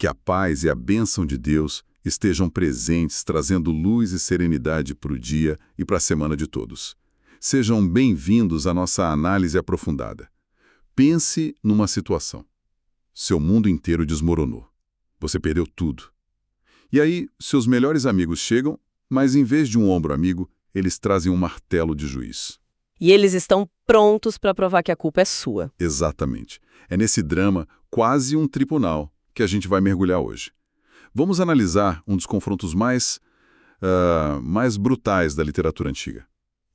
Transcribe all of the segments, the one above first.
Que a paz e a bênção de Deus estejam presentes, trazendo luz e serenidade para o dia e para a semana de todos. Sejam bem-vindos à nossa análise aprofundada. Pense numa situação. Seu mundo inteiro desmoronou. Você perdeu tudo. E aí, seus melhores amigos chegam, mas em vez de um ombro amigo, eles trazem um martelo de juiz. E eles estão prontos para provar que a culpa é sua. Exatamente. É nesse drama, quase um tribunal, que a gente vai mergulhar hoje. Vamos analisar um dos confrontos mais brutais da literatura antiga.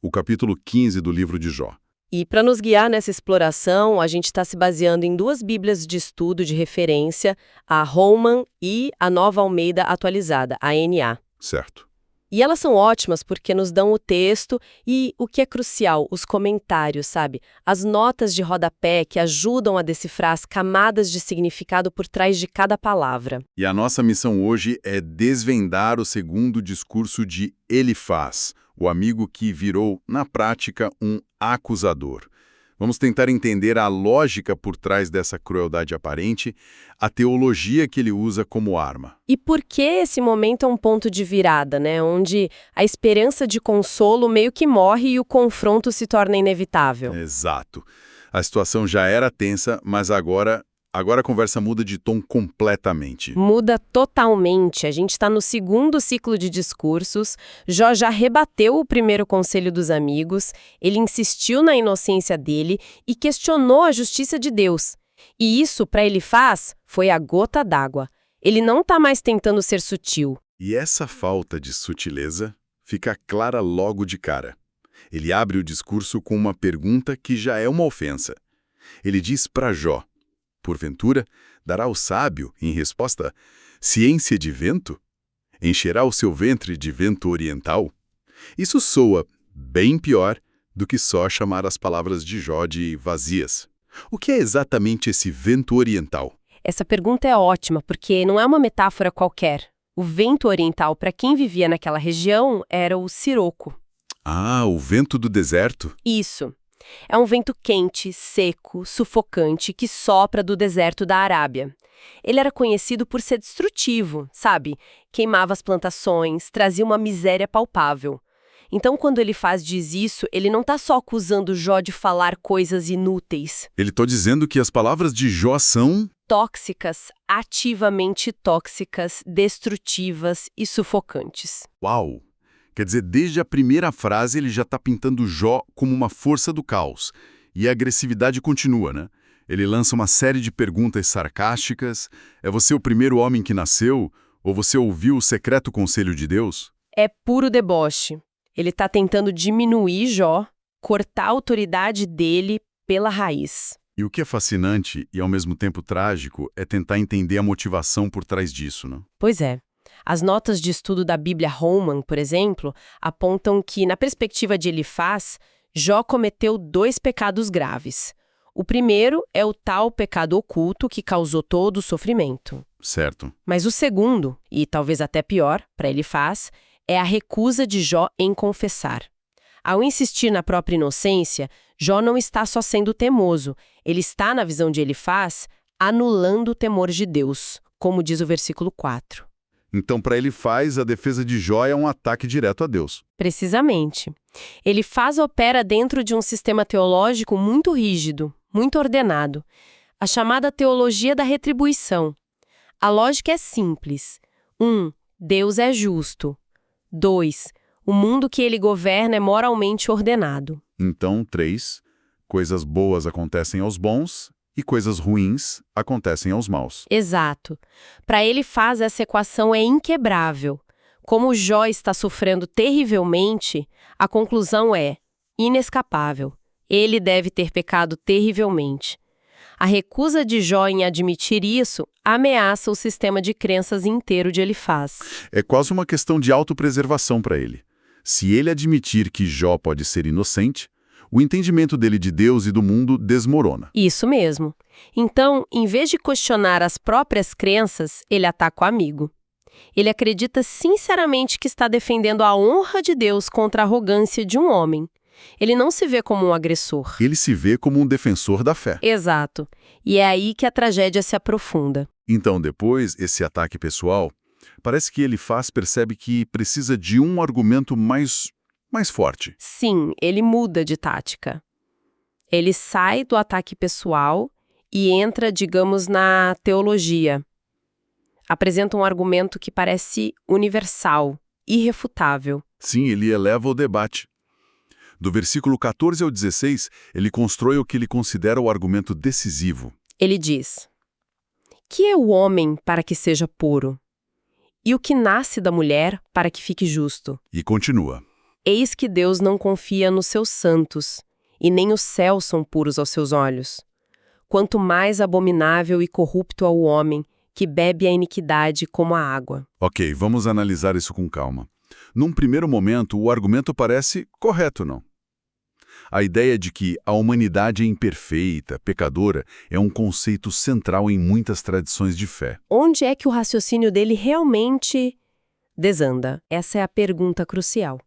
O capítulo 15 do livro de Jó. E para nos guiar nessa exploração, a gente está se baseando em duas bíblias de estudo de referência, a Holman e a Nova Almeida Atualizada, a NA. Certo. E elas são ótimas porque nos dão o texto e, o que é crucial, os comentários, sabe? As notas de rodapé que ajudam a decifrar as camadas de significado por trás de cada palavra. E a nossa missão hoje é desvendar o segundo discurso de Elifaz, o amigo que virou, na prática, um acusador. Vamos tentar entender a lógica por trás dessa crueldade aparente, a teologia que ele usa como arma. E por que esse momento é um ponto de virada, né? Onde a esperança de consolo meio que morre e o confronto se torna inevitável. Exato. A situação já era tensa, mas agora a conversa muda de tom completamente. Muda totalmente. A gente está no segundo ciclo de discursos. Jó já rebateu o primeiro conselho dos amigos, ele insistiu na inocência dele e questionou a justiça de Deus. E isso, para Elifaz, foi a gota d'água. Ele não está mais tentando ser sutil. E essa falta de sutileza fica clara logo de cara. Ele abre o discurso com uma pergunta que já é uma ofensa. Ele diz para Jó: porventura, dará ao sábio, em resposta, ciência de vento? Encherá o seu ventre de vento oriental? Isso soa bem pior do que só chamar as palavras de Jó de vazias. O que é exatamente esse vento oriental? Essa pergunta é ótima, porque não é uma metáfora qualquer. O vento oriental, para quem vivia naquela região, era o siroco. Ah, o vento do deserto? Isso. É um vento quente, seco, sufocante que sopra do deserto da Arábia. Ele era conhecido por ser destrutivo, sabe? Queimava as plantações, trazia uma miséria palpável. Então, quando Elifaz diz isso, ele não está só acusando Jó de falar coisas inúteis. Ele está dizendo que as palavras de Jó são tóxicas, ativamente tóxicas, destrutivas e sufocantes. Uau! Quer dizer, desde a primeira frase ele já está pintando Jó como uma força do caos. E a agressividade continua, né? Ele lança uma série de perguntas sarcásticas. É você o primeiro homem que nasceu? Ou você ouviu o secreto conselho de Deus? É puro deboche. Ele está tentando diminuir Jó, cortar a autoridade dele pela raiz. E o que é fascinante e ao mesmo tempo trágico é tentar entender a motivação por trás disso, né? Pois é. As notas de estudo da Bíblia Holman, por exemplo, apontam que, na perspectiva de Elifaz, Jó cometeu 2 pecados graves. O primeiro é o tal pecado oculto que causou todo o sofrimento. Certo. Mas o segundo, e talvez até pior, para Elifaz, é a recusa de Jó em confessar. Ao insistir na própria inocência, Jó não está só sendo teimoso, ele está, na visão de Elifaz, anulando o temor de Deus, como diz o versículo 4. Então, para Elifaz, a defesa de Jó é um ataque direto a Deus. Precisamente. Elifaz opera dentro de um sistema teológico muito rígido, muito ordenado, a chamada teologia da retribuição. A lógica é simples. 1. Deus é justo. 2. O mundo que ele governa é moralmente ordenado. Então, 3. Coisas boas acontecem aos bons e coisas ruins acontecem aos maus. Exato. Para Elifaz, essa equação é inquebrável. Como Jó está sofrendo terrivelmente, a conclusão é inescapável. Ele deve ter pecado terrivelmente. A recusa de Jó em admitir isso ameaça o sistema de crenças inteiro de Elifaz. É quase uma questão de autopreservação para ele. Se ele admitir que Jó pode ser inocente, o entendimento dele de Deus e do mundo desmorona. Isso mesmo. Então, em vez de questionar as próprias crenças, ele ataca o amigo. Ele acredita sinceramente que está defendendo a honra de Deus contra a arrogância de um homem. Ele não se vê como um agressor. Ele se vê como um defensor da fé. Exato. E é aí que a tragédia se aprofunda. Então, depois, esse ataque pessoal, parece que Elifaz percebe que precisa de um argumento mais forte. Sim, ele muda de tática. Ele sai do ataque pessoal e entra, digamos, na teologia. Apresenta um argumento que parece universal, irrefutável. Sim, ele eleva o debate. Do versículo 14 ao 16, ele constrói o que ele considera o argumento decisivo. Ele diz: que é o homem para que seja puro? E o que nasce da mulher para que fique justo? E continua. Eis que Deus não confia nos seus santos, e nem os céus são puros aos seus olhos. Quanto mais abominável e corrupto é o homem, que bebe a iniquidade como a água. Ok, vamos analisar isso com calma. Num primeiro momento, o argumento parece correto, não? A ideia de que a humanidade é imperfeita, pecadora, é um conceito central em muitas tradições de fé. Onde é que o raciocínio dele realmente desanda? Essa é a pergunta crucial.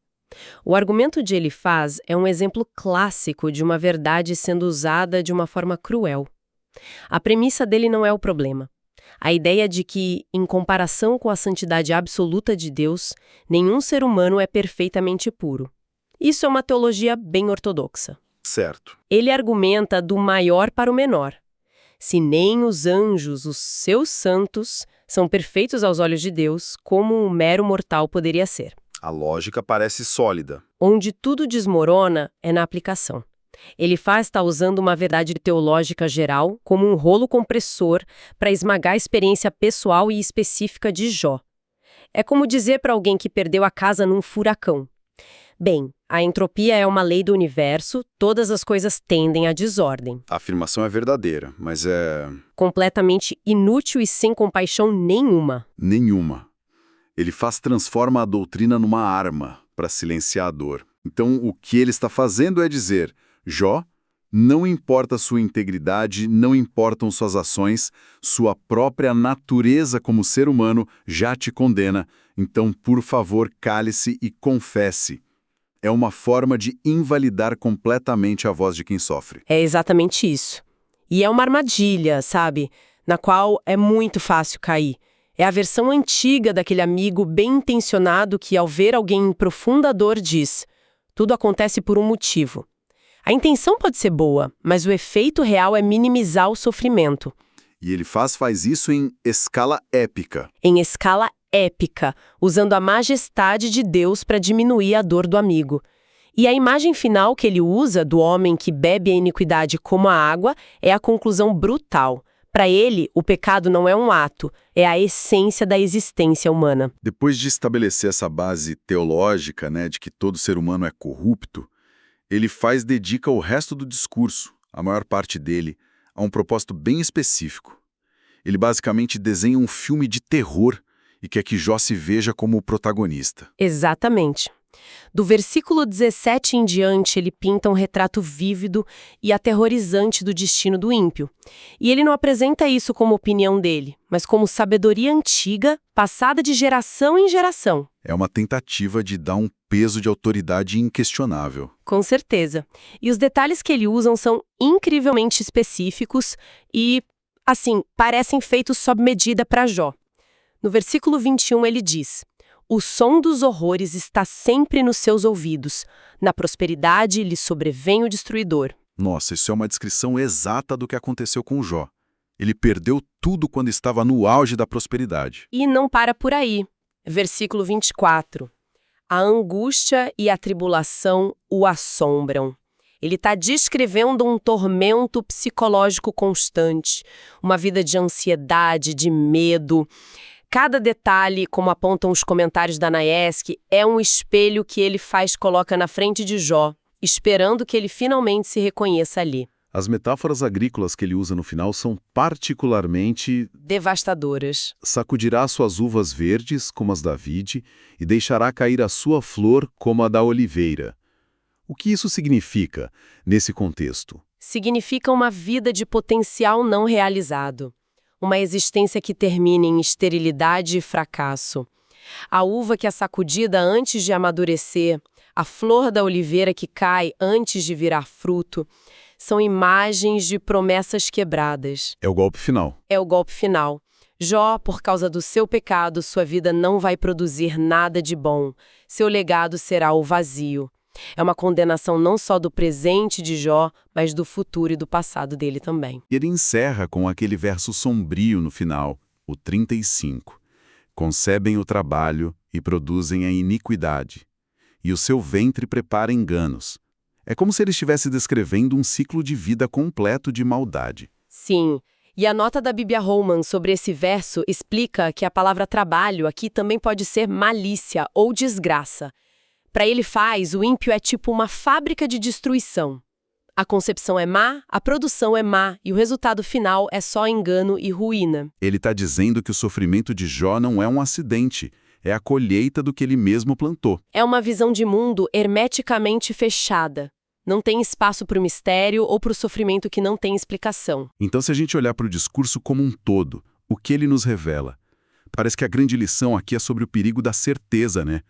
O argumento de Elifaz é um exemplo clássico de uma verdade sendo usada de uma forma cruel. A premissa dele não é o problema. A ideia de que, em comparação com a santidade absoluta de Deus, nenhum ser humano é perfeitamente puro. Isso é uma teologia bem ortodoxa. Certo. Ele argumenta do maior para o menor. Se nem os anjos, os seus santos, são perfeitos aos olhos de Deus, como um mero mortal poderia ser. A lógica parece sólida. Onde tudo desmorona é na aplicação. Elifaz está usando uma verdade teológica geral como um rolo compressor para esmagar a experiência pessoal e específica de Jó. É como dizer para alguém que perdeu a casa num furacão: bem, a entropia é uma lei do universo, todas as coisas tendem à desordem. A afirmação é verdadeira, mas é... Completamente inútil e sem compaixão nenhuma. Nenhuma. Elifaz transforma a doutrina numa arma para silenciar a dor. Então, o que ele está fazendo é dizer: Jó, não importa sua integridade, não importam suas ações, sua própria natureza como ser humano já te condena. Então, por favor, cale-se e confesse. É uma forma de invalidar completamente a voz de quem sofre. É exatamente isso. E é uma armadilha, sabe? Na qual é muito fácil cair. É a versão antiga daquele amigo bem intencionado que, ao ver alguém em profunda dor, diz: tudo acontece por um motivo. A intenção pode ser boa, mas o efeito real é minimizar o sofrimento. E Elifaz faz isso em escala épica. Em escala épica, usando a majestade de Deus para diminuir a dor do amigo. E a imagem final que ele usa do homem que bebe a iniquidade como a água é a conclusão brutal. Para ele, o pecado não é um ato, é a essência da existência humana. Depois de estabelecer essa base teológica, de que todo ser humano é corrupto, Elifaz dedica o resto do discurso, a maior parte dele, a um propósito bem específico. Ele basicamente desenha um filme de terror e quer que Jó se veja como o protagonista. Exatamente. Do versículo 17 em diante, ele pinta um retrato vívido e aterrorizante do destino do ímpio. E ele não apresenta isso como opinião dele, mas como sabedoria antiga, passada de geração em geração. É uma tentativa de dar um peso de autoridade inquestionável. Com certeza. E os detalhes que ele usa são incrivelmente específicos e, assim, parecem feitos sob medida para Jó. No versículo 21 ele diz: o som dos horrores está sempre nos seus ouvidos. Na prosperidade lhe sobrevém o destruidor. Nossa, isso é uma descrição exata do que aconteceu com Jó. Ele perdeu tudo quando estava no auge da prosperidade. E não para por aí. Versículo 24. A angústia e a tribulação o assombram. Ele está descrevendo um tormento psicológico constante, uma vida de ansiedade, de medo. Cada detalhe, como apontam os comentários da Naesk, é um espelho que Elifaz coloca na frente de Jó, esperando que ele finalmente se reconheça ali. As metáforas agrícolas que ele usa no final são particularmente devastadoras. Sacudirá suas uvas verdes, como as da vide, e deixará cair a sua flor, como a da oliveira. O que isso significa, nesse contexto? Significa uma vida de potencial não realizado. Uma existência que termina em esterilidade e fracasso. A uva que é sacudida antes de amadurecer, a flor da oliveira que cai antes de virar fruto, são imagens de promessas quebradas. É o golpe final. É o golpe final. Jó, por causa do seu pecado, sua vida não vai produzir nada de bom. Seu legado será o vazio. É uma condenação não só do presente de Jó, mas do futuro e do passado dele também. E ele encerra com aquele verso sombrio no final, o 35. Concebem o trabalho e produzem a iniquidade, e o seu ventre prepara enganos. É como se ele estivesse descrevendo um ciclo de vida completo de maldade. Sim, e a nota da Bíblia Holman sobre esse verso explica que a palavra trabalho aqui também pode ser malícia ou desgraça. Para Elifaz, o ímpio é tipo uma fábrica de destruição. A concepção é má, a produção é má e o resultado final é só engano e ruína. Ele está dizendo que o sofrimento de Jó não é um acidente, é a colheita do que ele mesmo plantou. É uma visão de mundo hermeticamente fechada. Não tem espaço para o mistério ou para o sofrimento que não tem explicação. Então, se a gente olhar para o discurso como um todo, o que ele nos revela? Parece que a grande lição aqui é sobre o perigo da certeza, né?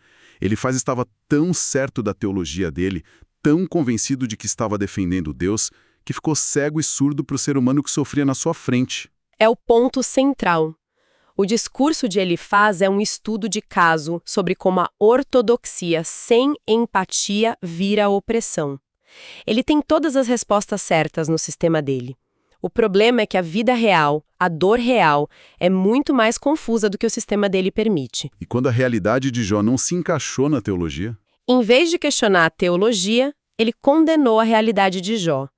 Elifaz estava tão certo da teologia dele, tão convencido de que estava defendendo Deus, que ficou cego e surdo para o ser humano que sofria na sua frente. É o ponto central. O discurso de Elifaz é um estudo de caso sobre como a ortodoxia sem empatia vira opressão. Ele tem todas as respostas certas no sistema dele. O problema é que a vida real, a dor real, é muito mais confusa do que o sistema dele permite. E quando a realidade de Jó não se encaixou na teologia? Em vez de questionar a teologia, ele condenou a realidade de Jó.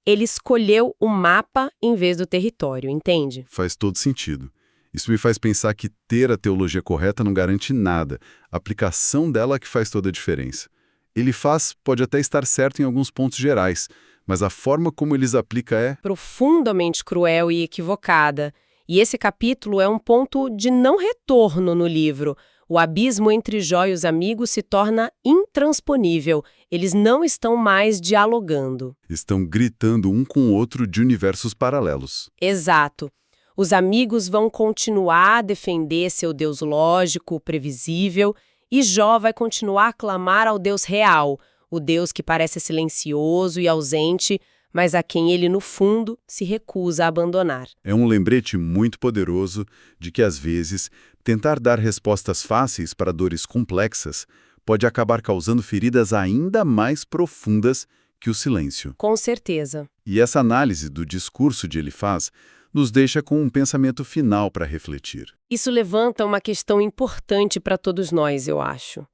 Ele escolheu o mapa em vez do território, entende? Faz todo sentido. Isso me faz pensar que ter a teologia correta não garante nada. A aplicação dela é que faz toda a diferença. Elifaz pode até estar certo em alguns pontos gerais, mas a forma como eles aplica é profundamente cruel e equivocada. E esse capítulo é um ponto de não retorno no livro. O abismo entre Jó e os amigos se torna intransponível. Eles não estão mais dialogando. Estão gritando um com o outro de universos paralelos. Exato. Os amigos vão continuar a defender seu Deus lógico, previsível, e Jó vai continuar a clamar ao Deus real, o Deus que parece silencioso e ausente, mas a quem ele, no fundo, se recusa a abandonar. É um lembrete muito poderoso de que, às vezes, tentar dar respostas fáceis para dores complexas pode acabar causando feridas ainda mais profundas que o silêncio. Com certeza. E essa análise do discurso de Elifaz nos deixa com um pensamento final para refletir. Isso levanta uma questão importante para todos nós, eu acho.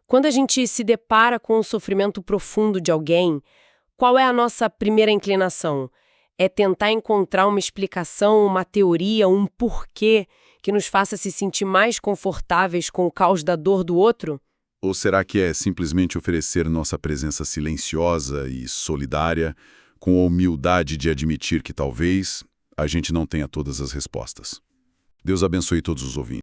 Quando a gente se depara com o sofrimento profundo de alguém, qual é a nossa primeira inclinação? É tentar encontrar uma explicação, uma teoria, um porquê que nos faça se sentir mais confortáveis com o caos da dor do outro? Ou será que é simplesmente oferecer nossa presença silenciosa e solidária, com a humildade de admitir que talvez a gente não tenha todas as respostas? Deus abençoe todos os ouvintes.